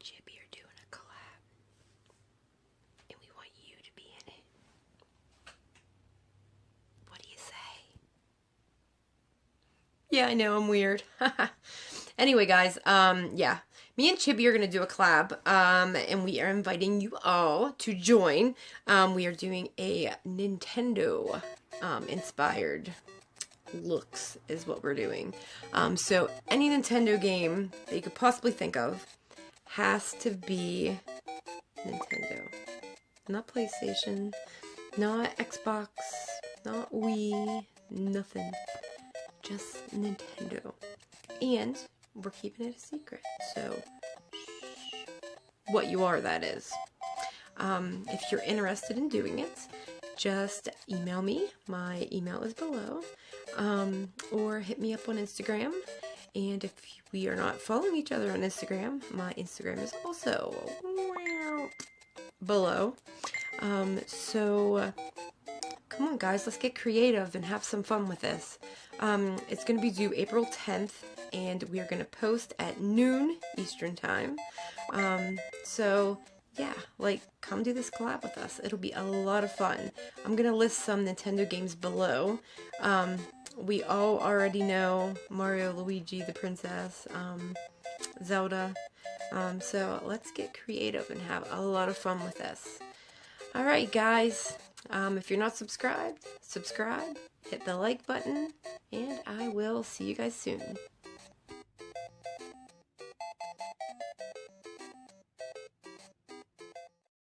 Chibi are doing a collab, and we want you to be in it. What do you say? Yeah, I know, I'm weird. Anyway, guys, yeah, me and Chibi are gonna do a collab, and we are inviting you all to join. We are doing a Nintendo inspired looks is what we're doing. So any Nintendo game that you could possibly think of has to be Nintendo. Not PlayStation, not Xbox, not Wii, nothing. Just Nintendo. And we're keeping it a secret, so what you are, that is. If you're interested in doing it, just email me. My email is below. Or hit me up on Instagram. And if we are not following each other on Instagram, my Instagram is also below. So come on, guys, let's get creative and have some fun with this. It's going to be due April 10th, and we are going to post at noon Eastern time. So yeah, like, come do this collab with us. It'll be a lot of fun. I'm going to list some Nintendo games below. We all already know Mario, Luigi, the Princess, Zelda. So let's get creative and have a lot of fun with this. Alright, guys. If you're not subscribed, subscribe, hit the like button, and I will see you guys soon.